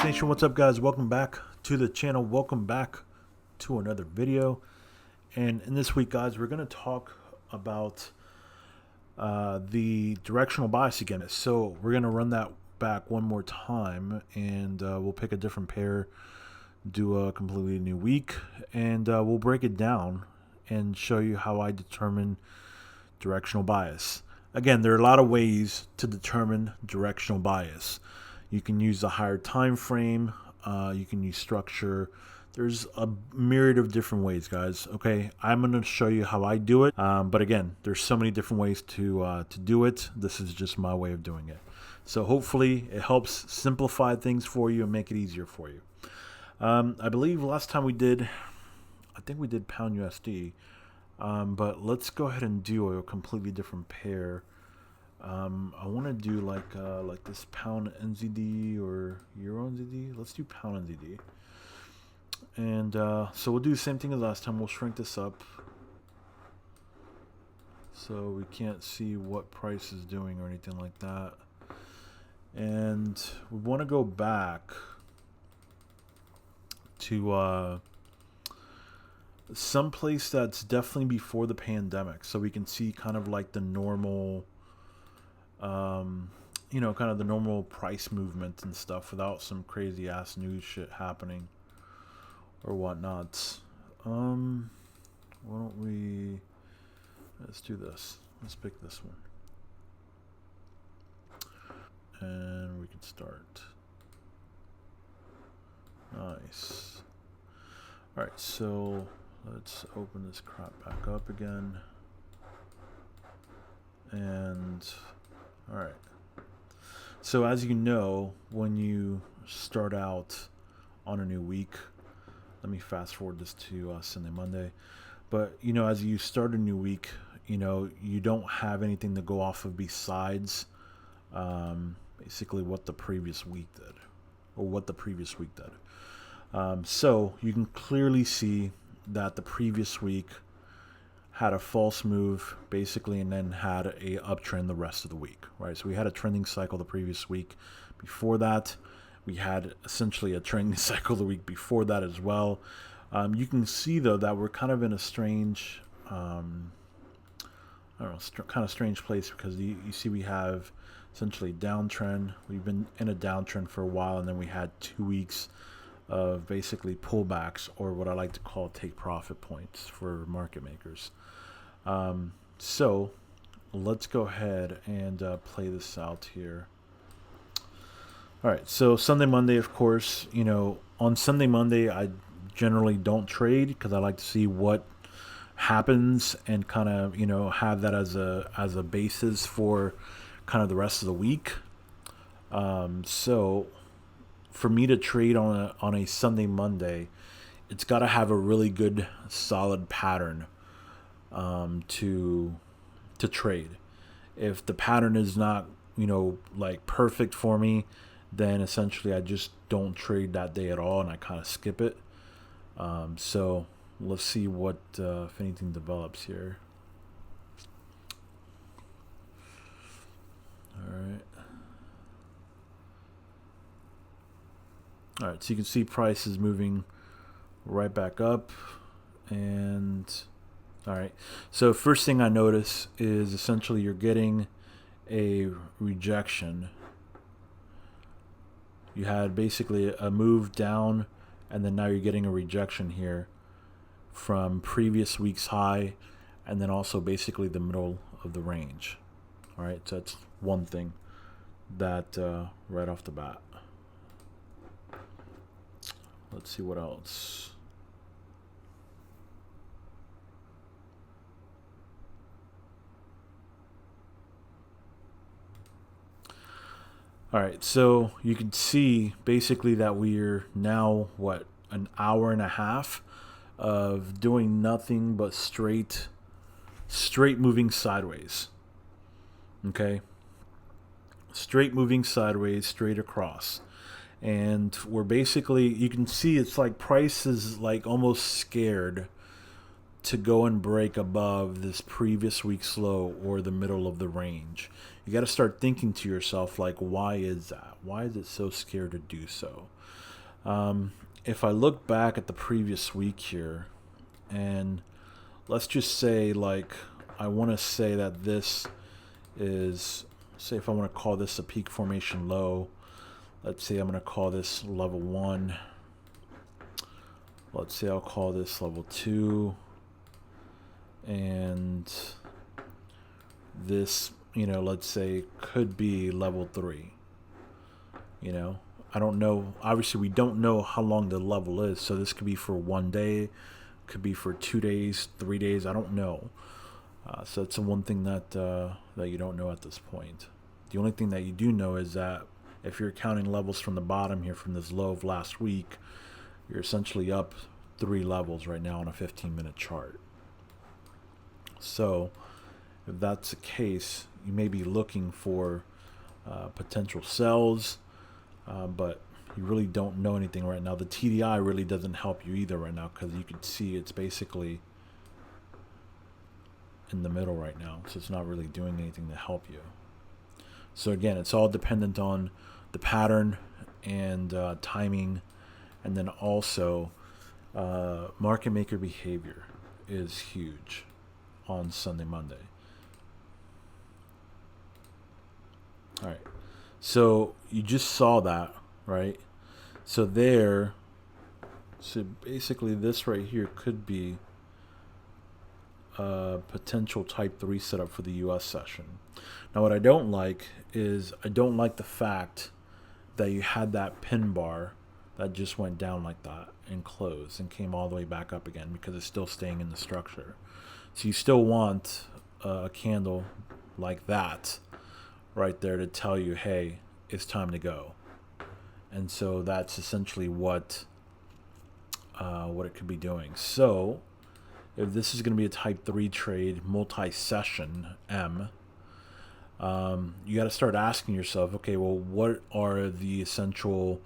Nation, what's up guys? Welcome back to the channel. Welcome back to another video. And in this week guys, we're going to talk about the directional bias again. So we're going to run that back one more time, and we'll pick a different pair, do a completely new week, and we'll break it down and show you how I determine directional bias. Again, there are a lot of ways to determine directional bias. You can use a higher time frame. You can use structure. There's a myriad of different ways, guys. Okay, I'm going to show you how I do it. But again, there's so many different ways to do it. This is just my way of doing it. So hopefully it helps simplify things for you and make it easier for you. I believe last time we did, I think we did pound USD. But let's go ahead and do a completely different pair. I want to do like this pound NZD or euro NZD. Let's do pound NZD. And so we'll do the same thing as last time. We'll shrink this up so we can't see what price is doing or anything like that. And we want to go back to some place that's definitely before the pandemic, so we can see kind of like the normal kind of the normal price movement and stuff without some crazy ass news shit happening or whatnot. Why don't we, let's do this. Let's pick this one. And we can start. Nice. Alright, so let's open this crap back up again. And alright. So as you know, when you start out on a new week, let me fast forward this to Sunday, Monday. But, as you start a new week, you don't have anything to go off of besides basically what the previous week did, or what the previous week did. So you can clearly see that the previous week had a false move basically, and then had a uptrend the rest of the week, right? So we had a trending cycle the previous week. Before that, we had essentially a trending cycle the week before that as well. You can see though that we're kind of in a strange, kind of strange place, because you see we have essentially downtrend. We've been in a downtrend for a while, and then we had 2 weeks of basically pullbacks, or what I like to call take profit points for market makers. So let's go ahead and play this out here. All right, so Sunday, Monday, of course, on Sunday, Monday, I generally don't trade because I like to see what happens and kind of, have that as a basis for kind of the rest of the week. So for me to trade on a Sunday, Monday, it's got to have a really good, solid pattern to trade. If the pattern is not, like perfect for me, then essentially I just don't trade that day at all, and I kind of skip it. So let's see what if anything develops here. All right, so you can see price is moving right back up. And all right, so first thing I notice is essentially you're getting a rejection. You had basically a move down, and then now you're getting a rejection here from previous week's high, and then also basically the middle of the range. All right, so that's one thing that right off the bat. Let's see what else. All right, so you can see basically that we're now, an hour and a half of doing nothing but straight moving sideways. Okay, straight moving sideways, straight across. And we're basically, you can see it's like price is like almost scared to go and break above this previous week's low or the middle of the range. You got to start thinking to yourself, like, why is that? Why is it so scared to do so? If I look back at the previous week here, and let's just say, like, I want to say that this is, say if I want to call this a peak formation low, let's say I'm going to call this level 1. Let's say I'll call this level 2. And this, let's say could be level 3. I don't know. Obviously, we don't know how long the level is. So this could be for 1 day, could be for 2 days, 3 days. I don't know. So that's the one thing that that you don't know at this point. The only thing that you do know is that if you're counting levels from the bottom here, from this low of last week, you're essentially up 3 levels right now on a 15-minute chart. So if that's the case, you may be looking for potential sells, but you really don't know anything right now. The TDI really doesn't help you either right now, because you can see it's basically in the middle right now, so it's not really doing anything to help you. So again, it's all dependent on the pattern and timing, and then also market maker behavior is huge on Sunday, Monday. All right, so you just saw that, right? So basically this right here could be a potential type 3 setup for the US session. Now what I don't like is, I don't like the fact that you had that pin bar that just went down like that and closed and came all the way back up again, because it's still staying in the structure. So you still want a candle like that right there to tell you, hey, it's time to go. And so that's essentially what it could be doing. So if this is going to be a type 3 trade, multi-session M, you got to start asking yourself, okay, well, what are the essential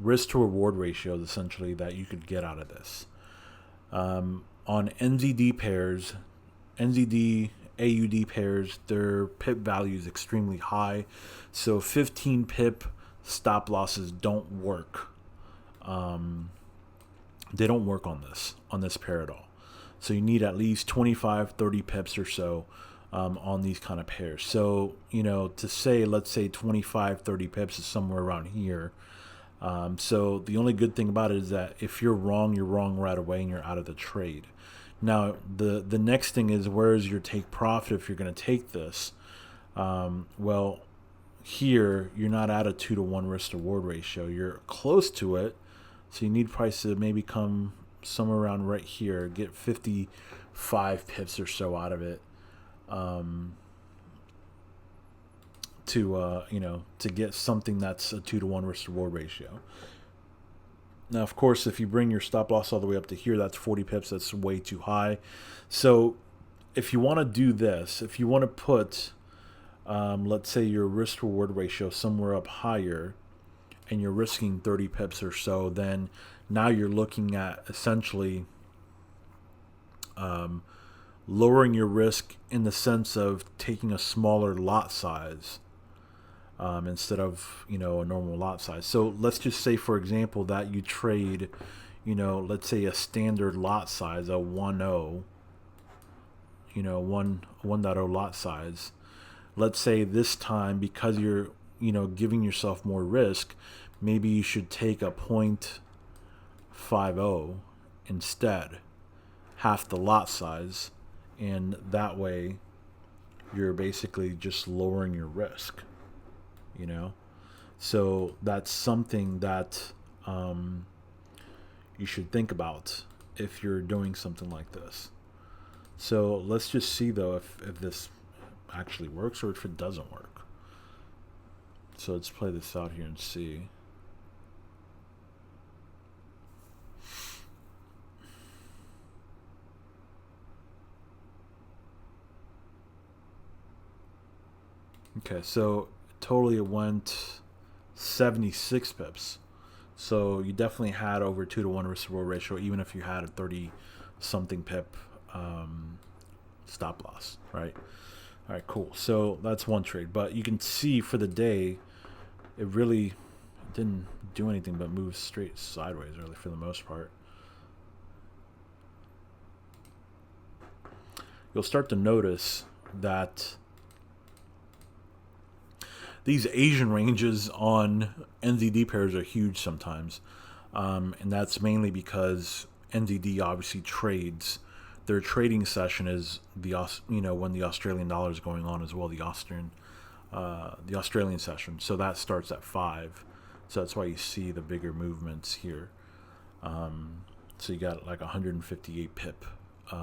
risk to reward ratios essentially that you could get out of this? On NZD pairs, NZD AUD pairs, their pip value is extremely high, so 15 pip stop losses don't work. They don't work on this pair at all. So you need at least 25, 30 pips or so on these kind of pairs. So, to say, let's say 25, 30 pips is somewhere around here. So the only good thing about it is that if you're wrong right away and you're out of the trade. Now, the next thing is, where is your take profit if you're going to take this? Well, here you're not at a 2-to-1 risk to reward ratio. You're close to it. So you need price to maybe come somewhere around right here, get 55 pips or so out of it, to get something that's a 2-to-1 risk to reward ratio. Now, of course, if you bring your stop loss all the way up to here, that's 40 pips. That's way too high. So if you want to do this, if you want to put, let's say your risk reward ratio somewhere up higher, and you're risking 30 pips or so, then now you're looking at essentially lowering your risk in the sense of taking a smaller lot size instead of, a normal lot size. So let's just say, for example, that you trade, let's say a standard lot size, a 1.0, 1.0 lot size. Let's say this time, because you're giving yourself more risk, maybe you should take a 0.50 instead, half the lot size, and that way you're basically just lowering your risk, So that's something that you should think about if you're doing something like this. So let's just see, though, if this actually works or if it doesn't work. So let's play this out here and see. Okay, so totally it went 76 pips. So you definitely had over 2-to-1 risk reward ratio, even if you had a 30 something pip stop loss, right? All right, cool. So that's one trade, but you can see for the day, it really didn't do anything but move straight sideways, really, for the most part. You'll start to notice that these Asian ranges on NZD pairs are huge sometimes, and that's mainly because NZD obviously trades. Their trading session is when the Australian dollar is going on as well, the Australian session. So that starts at 5. So that's why you see the bigger movements here. So you got like 158 pip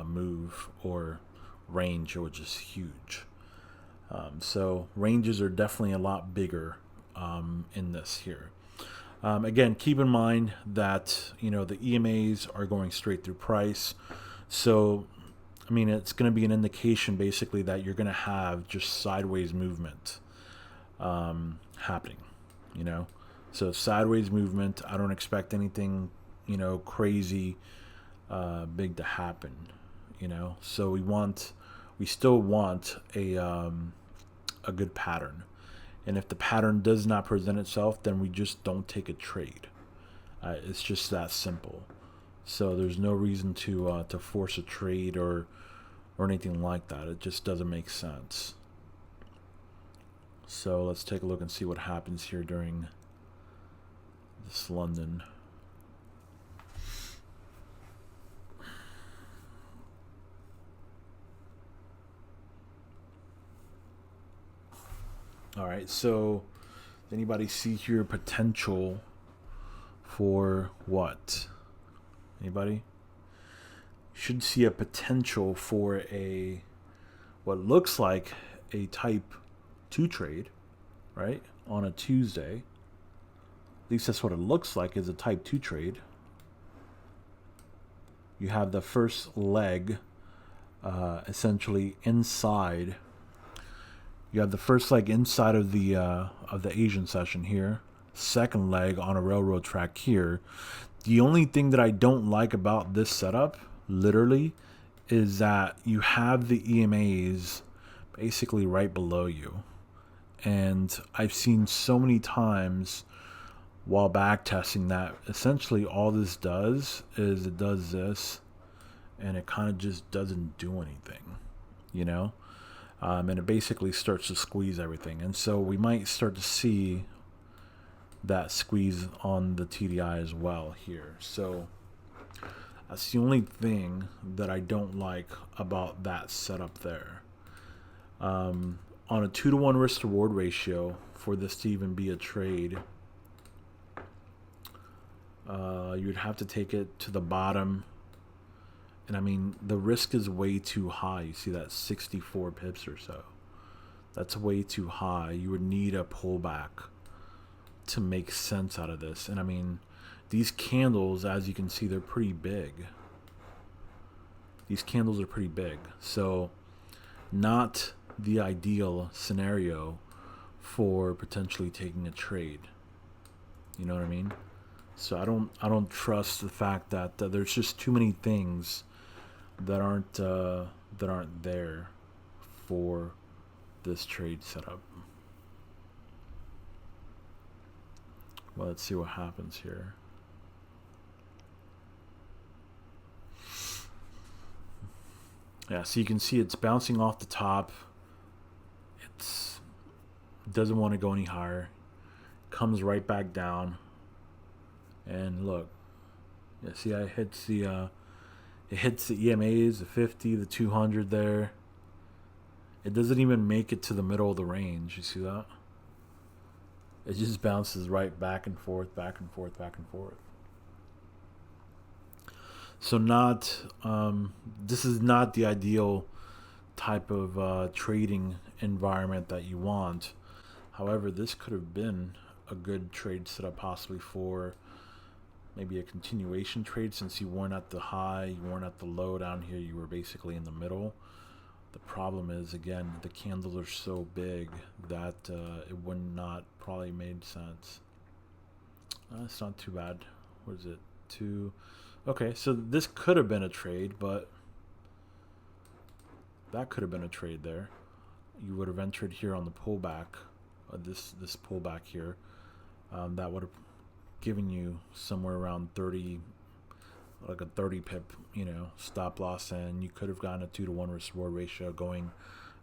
move or range, which is huge. So ranges are definitely a lot bigger in this here. Again, keep in mind that the EMAs are going straight through price. So, I mean, it's going to be an indication basically that you're going to have just sideways movement happening, So sideways movement, I don't expect anything, crazy big to happen, So we still want a good pattern. And if the pattern does not present itself, then we just don't take a trade. It's just that simple. So there's no reason to force a trade or anything like that. It just doesn't make sense. So let's take a look and see what happens here during this London. All right, so does anybody see here potential for what? Anybody? Should see a potential for what looks like a type 2 trade, right? On a Tuesday. At least that's what it looks like, is a type 2 trade. You have the first leg essentially inside. You have the first leg inside of the Asian session here. Second leg on a railroad track here. The only thing that I don't like about this setup, literally, is that you have the EMAs basically right below you. And I've seen so many times while backtesting that essentially all this does is it does this and it kind of just doesn't do anything, and it basically starts to squeeze everything. And so we might start to see that squeeze on the TDI as well here. So that's the only thing that I don't like about that setup there. On a 2-to-1 risk to reward ratio, for this to even be a trade, you would have to take it to the bottom. And I mean, the risk is way too high. You see that 64 pips or so. That's way too high. You would need a pullback to make sense out of this. And I mean, these candles, as you can see, they're pretty big. These candles are pretty big. So not the ideal scenario for potentially taking a trade. You know what I mean? So I don't trust the fact that there's just too many things that aren't there for this trade setup. Well, let's see what happens here. Yeah, so you can see it's bouncing off the top. It doesn't want to go any higher. Comes right back down. And look, yeah, see, it hits the EMAs, the 50, the 200 there. It doesn't even make it to the middle of the range. You see that? It just bounces right back and forth, back and forth, back and forth. So this is not the ideal type of trading environment that you want. However, this could have been a good trade setup possibly for maybe a continuation trade, since you weren't at the high, you weren't at the low down here, you were basically in the middle. The problem is, again, the candles are so big that it would not probably made sense. That's not too bad. What is it? Two. Okay, so this could have been a trade, but that could have been a trade there. You would have entered here on the pullback, this pullback here. That would have given you somewhere around 30, like a 30 pip, stop loss, and you could have gotten a 2-to-1 risk reward ratio going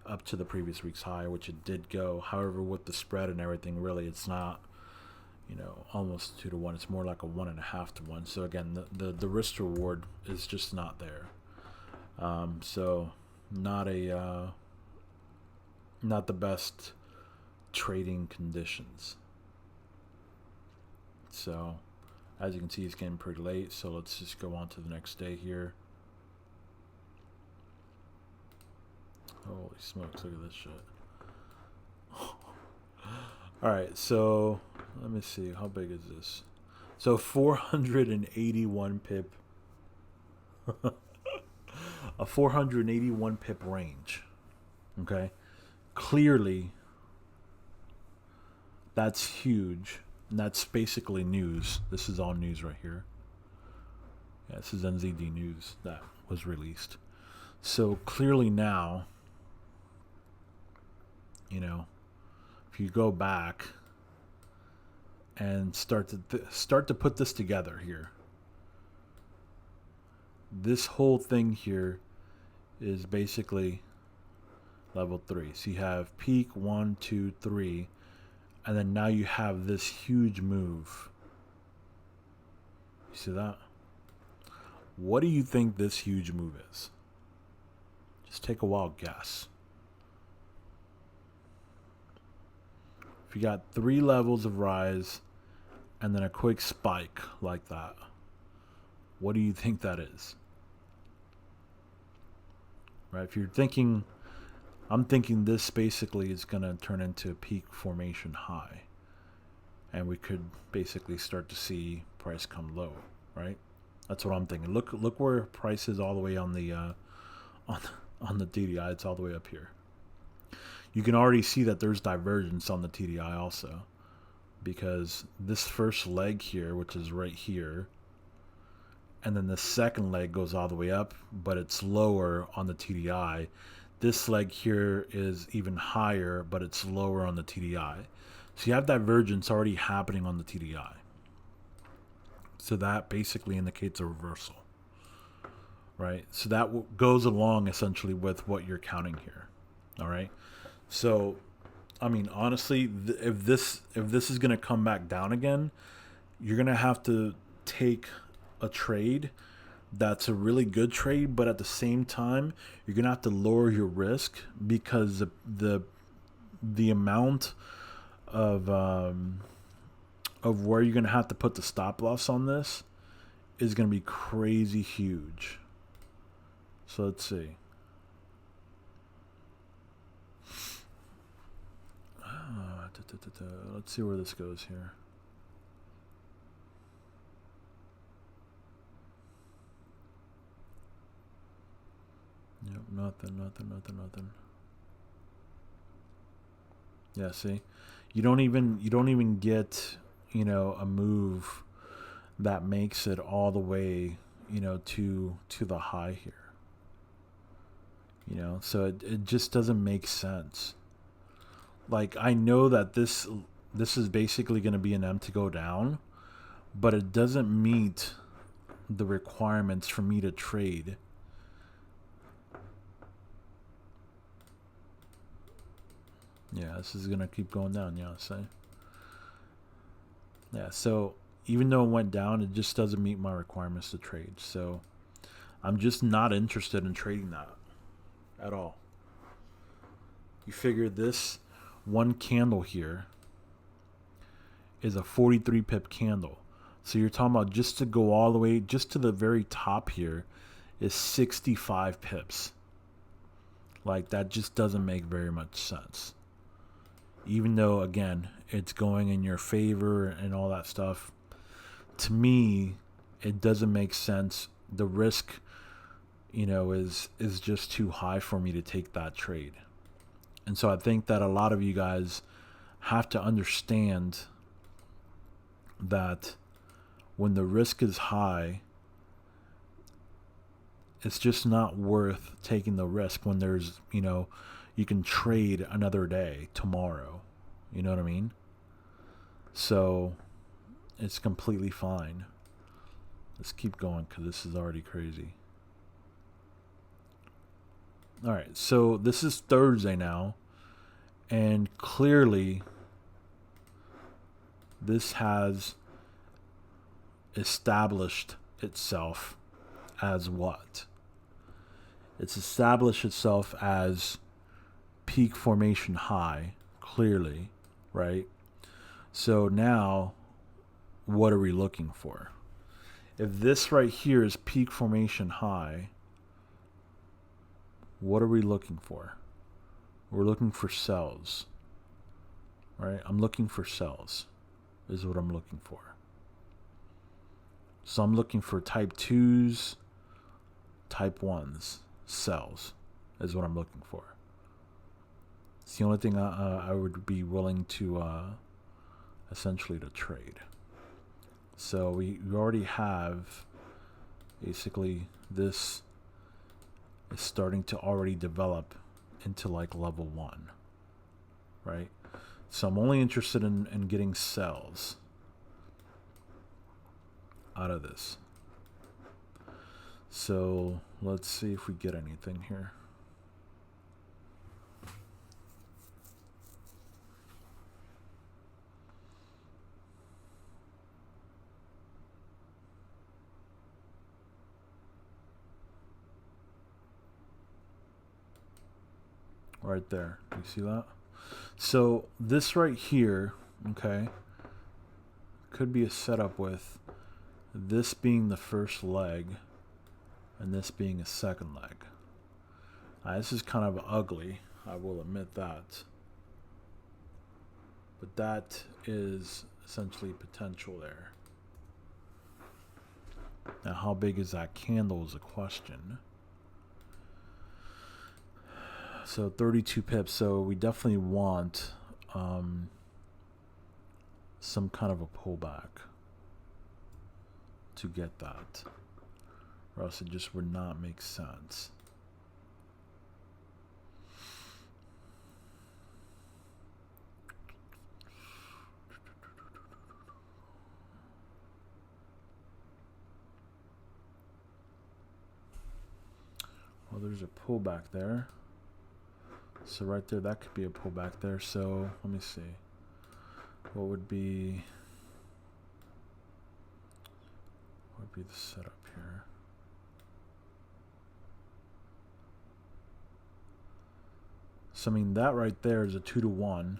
up to the previous week's high, which it did go. However, with the spread and everything, really, it's not, almost 2-to-1. It's more like a 1.5-to-1. So again, the risk reward is just not there. So not the best trading conditions. So as you can see, it's getting pretty late. So let's just go on to the next day here. Holy smokes, look at this shit. Alright, so let me see. How big is this? So 481 pip. A 481 pip range. Okay? Clearly, that's huge. And that's basically news. This is all news right here. Yeah, this is NZD news that was released. So clearly now, if you go back and start to put this together here, this whole thing here is basically level 3. So you have peak 1, 2, 3, and then now you have this huge move. You see that? What do you think this huge move is? Just take a wild guess. If you got 3 levels of rise and then a quick spike like that, what do you think that is? Right? If you're thinking, I'm thinking this basically is going to turn into a peak formation high, and we could basically start to see price come low, right? That's what I'm thinking. Look where price is all the way on the TDI. It's all the way up here. You can already see that there's divergence on the TDI also, because this first leg here, which is right here, and then the second leg goes all the way up, but it's lower on the TDI. This leg here is even higher, but it's lower on the TDI. So you have divergence already happening on the TDI. So that basically indicates a reversal, right? So that goes along essentially with what you're counting here, all right? So, I mean, honestly, if this is going to come back down again, you're going to have to take a trade that's a really good trade, but at the same time, you're going to have to lower your risk, because the amount of where you're going to have to put the stop loss on this is going to be crazy huge. So let's see. Let's see where this goes here. Yep, nothing. Yeah, see, you don't even get, a move that makes it all the way, to the high here. So it just doesn't make sense. Like, I know that this is basically going to be an M to go down, but it doesn't meet the requirements for me to trade. Yeah, this is going to keep going down, say. Yeah, so even though it went down, it just doesn't meet my requirements to trade. So I'm just not interested in trading that at all. You figure this one candle here is a 43 pip candle. So you're talking about just to go all the way, just to the very top here, is 65 pips. Like, that just doesn't make very much sense. Even though, again, it's going in your favor and all that stuff, to me, it doesn't make sense. The risk, is just too high for me to take that trade. And so I think that a lot of you guys have to understand that when the risk is high, it's just not worth taking the risk when there's, you can trade another day tomorrow. You know what I mean? So it's completely fine. Let's keep going because this is already crazy. All right, so this is Thursday now, and clearly this has established itself as what? It's established itself as peak formation high, clearly, right? So now, what are we looking for? If this right here is peak formation high, what are we looking for? We're looking for sells, right? I'm looking for sells is what I'm looking for. So I'm looking for type 2s, type 1s, sells is what I'm looking for. It's the only thing I would be willing to essentially to trade. So we already have basically this is starting to already develop into like level 1, right? So I'm only interested in getting sells out of this. So let's see if we get anything here. Right there. You see that? So this right here, okay, could be a setup with this being the first leg and this being a second leg. This is kind of ugly, I will admit that. But that is essentially potential there. Now, how big is that candle is a question. So 32 pips. So we definitely want some kind of a pullback to get that, or else it just would not make sense. Well, there's a pullback there. So right there, that could be a pullback there. So let me see. What would be the setup here? So I mean, that right there is a 2-to-1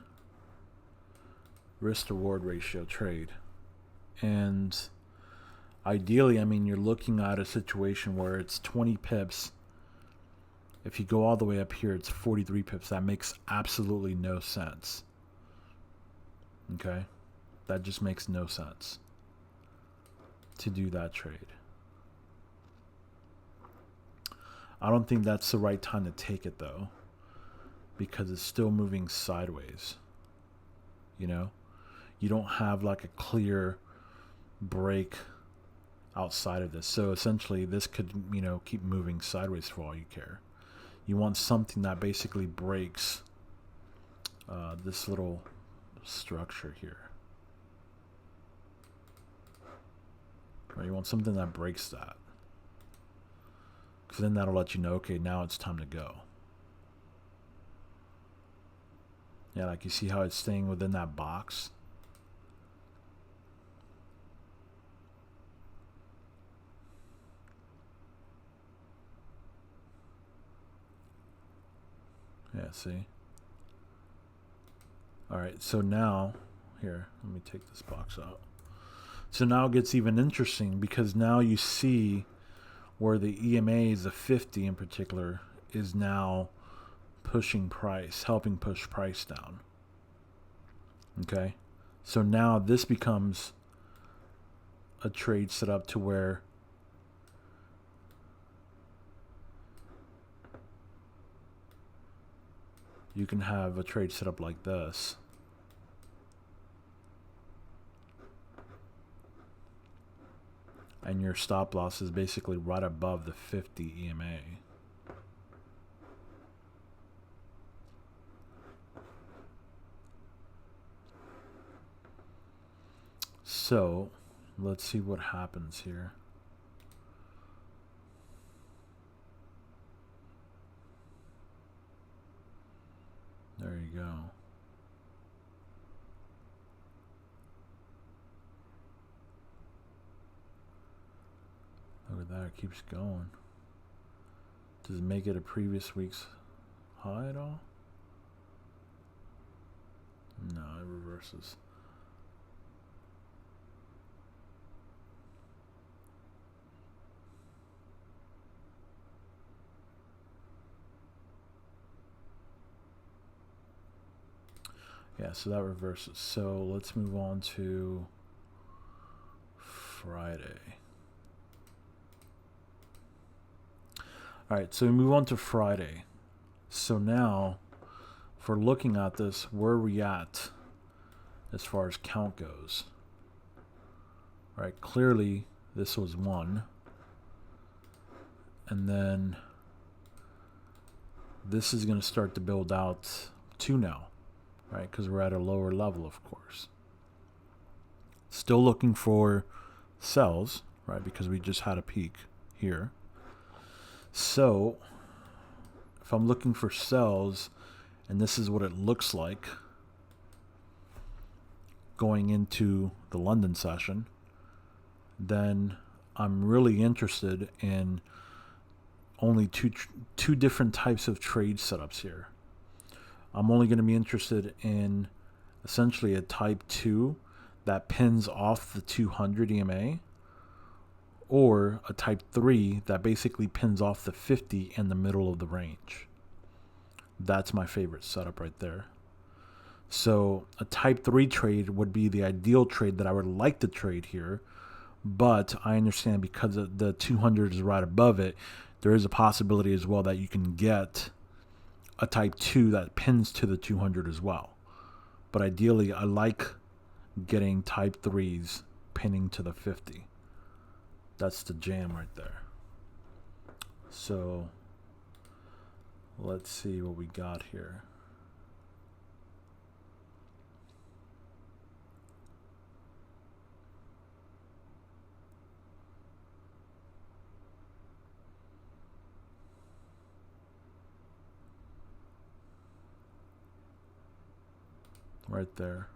risk to reward ratio trade. And ideally, I mean, you're looking at a situation where it's 20 pips. If you go all the way up here, it's 43 pips. That makes absolutely no sense. Okay? That just makes no sense to do that trade. I don't think that's the right time to take it, though, because it's still moving sideways. You know? You don't have like a clear break outside of this. So essentially, this could, keep moving sideways for all you care. You want something that basically breaks this little structure here. Right? You want something that breaks that. Because then that'll let you know, okay, now it's time to go. Yeah, like you see how it's staying within that box? Yeah, see? Alright, so now, here, let me take this box out. So now it gets even interesting because now you see where the EMAs, the 50 in particular, is now pushing price, helping push price down. Okay? So now this becomes a trade set up to where you can have a trade set up like this. and your stop loss is basically right above the 50 EMA. So let's see what happens here. There you go. Look at that, it keeps going. Does it make it a previous week's high at all? No, it reverses. Yeah, so that reverses. So let's move on to Friday. All right, so we move on to Friday. So now, for looking at this, where are we at as far as count goes? All right, clearly this was 1. And then this is going to start to build out 2 now, right? Because we're at a lower level, of course. Still looking for sells, right? Because we just had a peak here. So if I'm looking for sells, and this is what it looks like going into the London session, then I'm really interested in only two different types of trade setups here. I'm only going to be interested in essentially a type 2 that pins off the 200 EMA, or a type 3 that basically pins off the 50 in the middle of the range. That's my favorite setup right there. So a type 3 trade would be the ideal trade that I would like to trade here, but I understand because the 200 is right above it, there is a possibility as well that you can get a type 2 that pins to the 200 as well. But ideally, I like getting type 3s pinning to the 50. That's the jam right there. So let's see what we got here. Right there.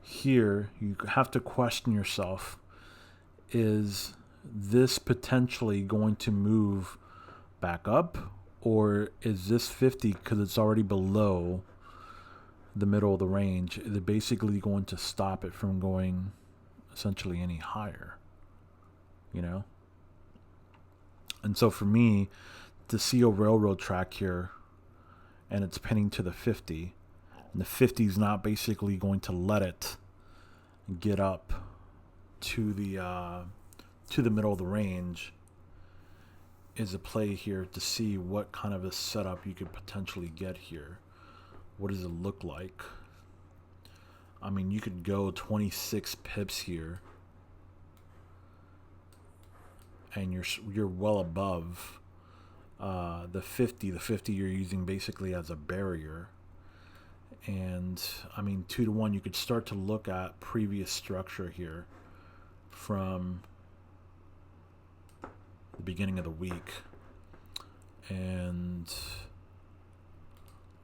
Here, you have to question yourself, is this potentially going to move back up, or is this 50, because it's already below the middle of the range, is it basically going to stop it from going essentially any higher, you know? And so for me, to see a railroad track here and it's pinning to the 50, and the 50 is not basically going to let it get up to the middle of the range, is a play here to see what kind of a setup you could potentially get here. What does it look like? I mean, you could go 26 pips here, and you're well above the 50. The 50 you're using basically as a barrier. And I mean, 2 to 1, you could start to look at previous structure here from the beginning of the week. And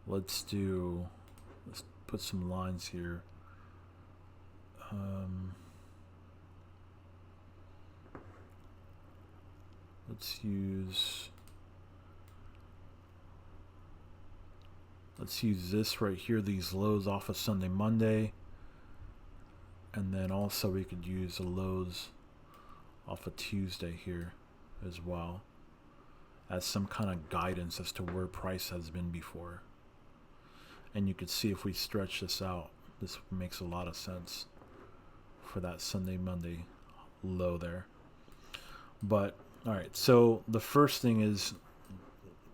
let's put some lines here. Let's use this right here, these lows off of Sunday, Monday. And then also we could use the lows off of Tuesday here as well as some kind of guidance as to where price has been before. And you could see if we stretch this out, this makes a lot of sense for that Sunday, Monday low there. But all right, so the first thing is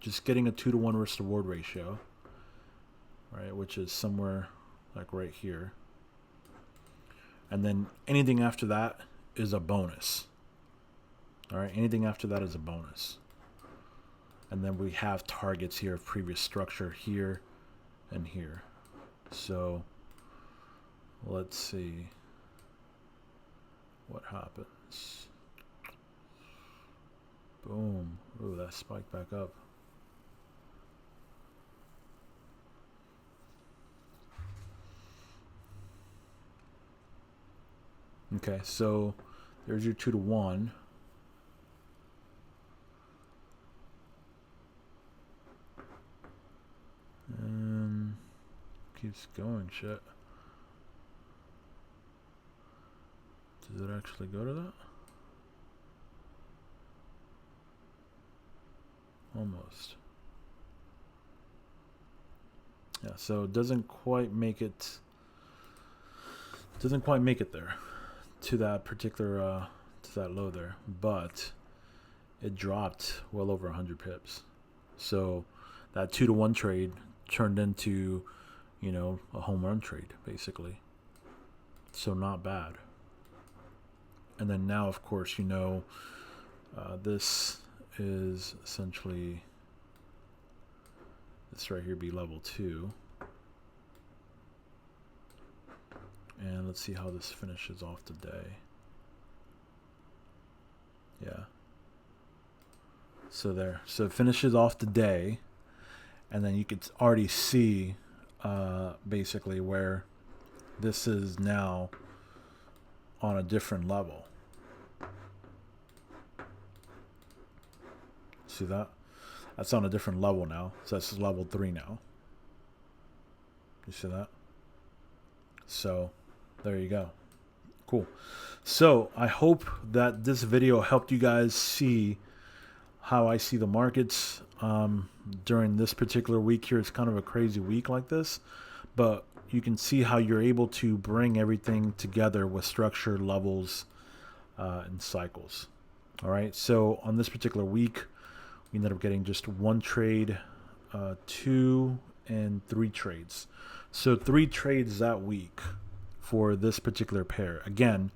just getting a 2 to 1 risk reward ratio, right, which is somewhere like right here. And then anything after that is a bonus. All right, anything after that is a bonus. And then we have targets here of previous structure here and here. So let's see what happens. Boom. Ooh, that spiked back up. Okay, so there's your 2 to 1. And keeps going, shit. Does it actually go to that? Almost. Yeah, so it doesn't quite make it. Doesn't quite make it there to that particular to that low there, but it dropped well over 100 pips. So that 2 to 1 trade turned into, you know, a home run trade basically. So not bad. And then now, of course, you know, this is essentially, this right here be level 2. And let's see how this finishes off the day. Yeah. So there. So it finishes off the day. And then you could already see basically where this is now on a different level. See that? That's on a different level now. So that's level 3 now. You see that? So there you go. Cool. So I hope that this video helped you guys see how I see the markets during this particular week here. It's kind of a crazy week like this, but you can see how you're able to bring everything together with structure, levels, and cycles. All right. So on this particular week, we ended up getting just 1 trade, 2 and 3 trades. So 3 trades that week for this particular pair. Again,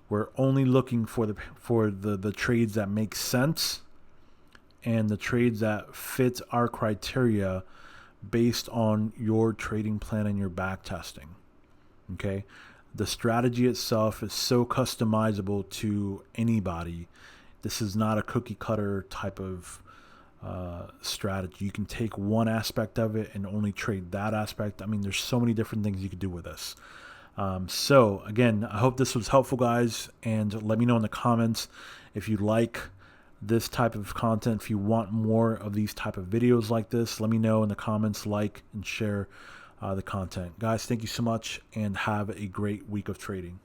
we're only looking for the trades that make sense and the trades that fit our criteria based on your trading plan and your back testing. Okay? The strategy itself is so customizable to anybody. This is not a cookie cutter type of strategy. You can take one aspect of it and only trade that aspect. I mean, there's so many different things you could do with this. So again, I hope this was helpful, guys, and let me know in the comments if you like this type of content. If you want more of these type of videos like this, let me know in the comments, like and share the content. Guys, thank you so much and have a great week of trading.